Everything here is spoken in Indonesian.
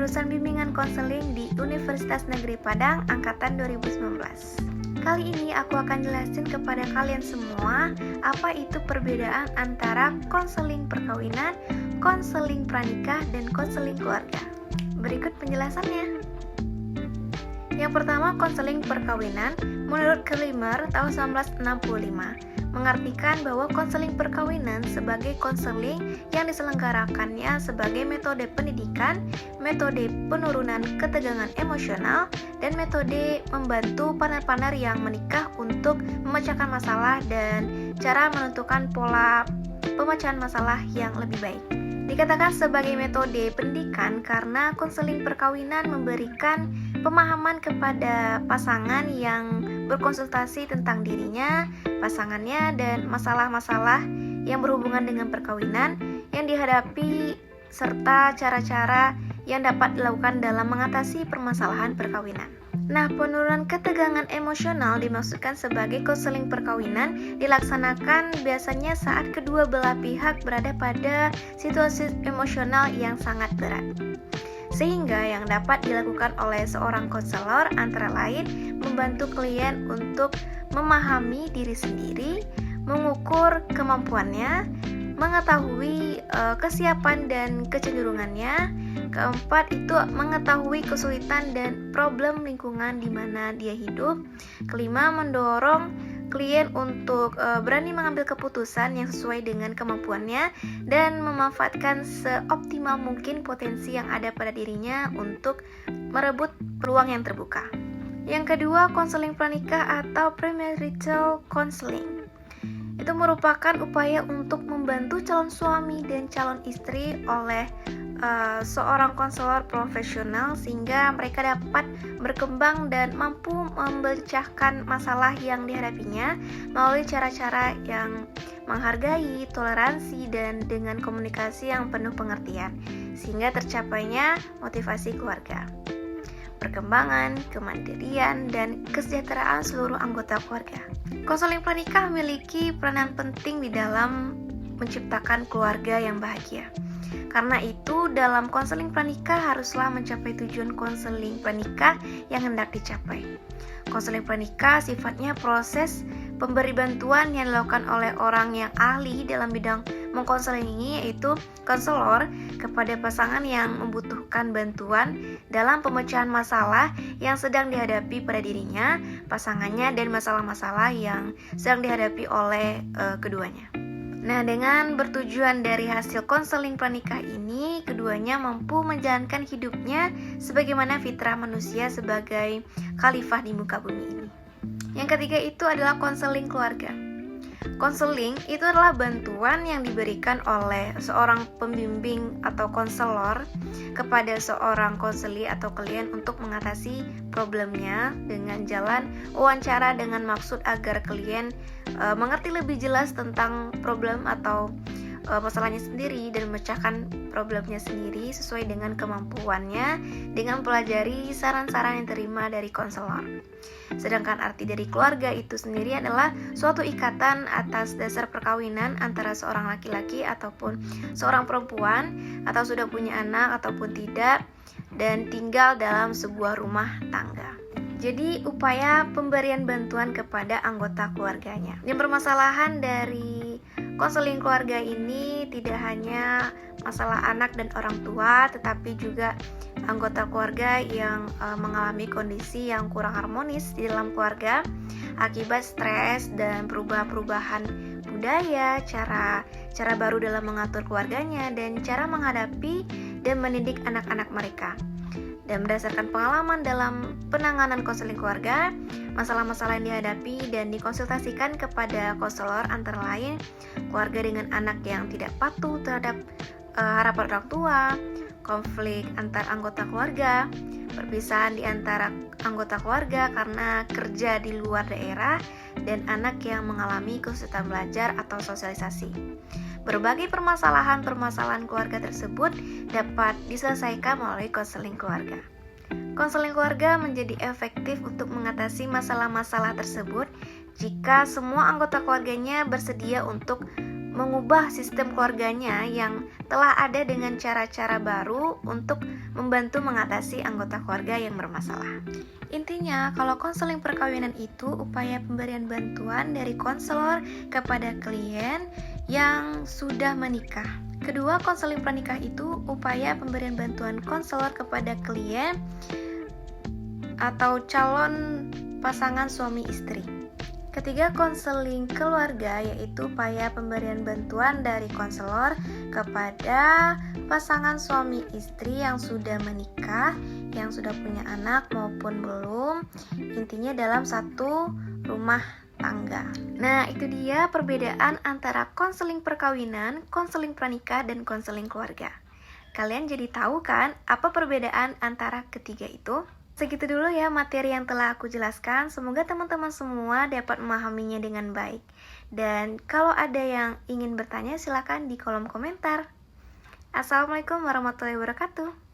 jurusan Bimbingan Konseling di Universitas Negeri Padang angkatan 2019. Kali ini aku akan jelasin kepada kalian semua apa itu perbedaan antara konseling perkawinan, konseling pranikah, dan konseling keluarga. Berikut penjelasannya. Yang pertama, konseling perkawinan menurut Kellimer tahun 1965 mengartikan bahwa konseling perkawinan sebagai konseling yang diselenggarakannya sebagai metode pendidikan, metode penurunan ketegangan emosional, dan metode membantu partner-partner yang menikah untuk memecahkan masalah dan cara menentukan pola pemecahan masalah yang lebih baik. Dikatakan sebagai metode pendidikan karena konseling perkawinan memberikan pemahaman kepada pasangan yang berkonsultasi tentang dirinya, pasangannya, dan masalah-masalah yang berhubungan dengan perkawinan yang dihadapi serta cara-cara yang dapat dilakukan dalam mengatasi permasalahan perkawinan. Nah, penurunan ketegangan emosional dimaksudkan sebagai konseling perkawinan dilaksanakan biasanya saat kedua belah pihak berada pada situasi emosional yang sangat berat. Sehingga yang dapat dilakukan oleh seorang konselor antara lain membantu klien untuk memahami diri sendiri, mengukur kemampuannya, mengetahui kesiapan dan kecenderungannya. Keempat itu mengetahui kesulitan dan problem lingkungan di mana dia hidup. Kelima, mendorong klien untuk berani mengambil keputusan yang sesuai dengan kemampuannya dan memanfaatkan seoptimal mungkin potensi yang ada pada dirinya untuk merebut peluang yang terbuka. Yang kedua, konseling pranikah atau premarital counseling. Itu merupakan upaya untuk membantu calon suami dan calon istri oleh seorang konselor profesional sehingga mereka dapat berkembang dan mampu memecahkan masalah yang dihadapinya melalui cara-cara yang menghargai, toleransi, dan dengan komunikasi yang penuh pengertian sehingga tercapainya motivasi keluarga, perkembangan, kemandirian, dan kesejahteraan seluruh anggota keluarga. Konseling pranikah memiliki peranan penting di dalam menciptakan keluarga yang bahagia. Karena itu, dalam konseling pranikah haruslah mencapai tujuan konseling pranikah yang hendak dicapai. Konseling pranikah sifatnya proses pemberi bantuan yang dilakukan oleh orang yang ahli dalam bidang mengkonselingi, yaitu konselor, kepada pasangan yang membutuhkan bantuan dalam pemecahan masalah yang sedang dihadapi pada dirinya, pasangannya, dan masalah-masalah yang sedang dihadapi oleh keduanya. Nah, dengan bertujuan dari hasil konseling pranikah ini, keduanya mampu menjalankan hidupnya sebagaimana fitrah manusia sebagai khalifah di muka bumi ini. Yang ketiga itu adalah konseling keluarga. Konseling itu adalah bantuan yang diberikan oleh seorang pembimbing atau konselor kepada seorang konseli atau klien untuk mengatasi problemnya dengan jalan wawancara dengan maksud agar klien mengerti lebih jelas tentang problem atau masalahnya sendiri dan memecahkan problemnya sendiri sesuai dengan kemampuannya dengan pelajari saran-saran yang diterima dari konselor. Sedangkan arti dari keluarga itu sendiri adalah suatu ikatan atas dasar perkawinan antara seorang laki-laki ataupun seorang perempuan atau sudah punya anak ataupun tidak dan tinggal dalam sebuah rumah tangga. Jadi upaya pemberian bantuan kepada anggota keluarganya. Yang permasalahan dari konseling keluarga ini tidak hanya masalah anak dan orang tua, tetapi juga anggota keluarga yang mengalami kondisi yang kurang harmonis di dalam keluarga akibat stres dan perubahan-perubahan budaya, cara baru dalam mengatur keluarganya, dan cara menghadapi dan mendidik anak-anak mereka. Dan berdasarkan pengalaman dalam penanganan konseling keluarga, masalah-masalah yang dihadapi dan dikonsultasikan kepada konselor antara lain keluarga dengan anak yang tidak patuh terhadap harapan orang tua, konflik antar anggota keluarga, perpisahan di antara anggota keluarga karena kerja di luar daerah, dan anak yang mengalami kesulitan belajar atau sosialisasi. Berbagai permasalahan keluarga tersebut dapat diselesaikan melalui konseling keluarga. Konseling keluarga menjadi efektif untuk mengatasi masalah-masalah tersebut jika semua anggota keluarganya bersedia untuk mengubah sistem keluarganya yang telah ada dengan cara-cara baru untuk membantu mengatasi anggota keluarga yang bermasalah. Intinya, kalau konseling perkawinan itu upaya pemberian bantuan dari konselor kepada klien yang sudah menikah. Kedua, konseling pranikah itu upaya pemberian bantuan konselor kepada klien atau calon pasangan suami istri. Ketiga, konseling keluarga yaitu upaya pemberian bantuan dari konselor kepada pasangan suami istri yang sudah menikah, yang sudah punya anak maupun belum, intinya dalam satu rumah tangga. Nah, itu dia perbedaan antara konseling perkawinan, konseling pranikah, dan konseling keluarga. Kalian jadi tahu kan apa perbedaan antara ketiga itu? Segitu dulu ya materi yang telah aku jelaskan. Semoga teman-teman semua dapat memahaminya dengan baik. Dan kalau ada yang ingin bertanya, silakan di kolom komentar. Assalamualaikum warahmatullahi wabarakatuh.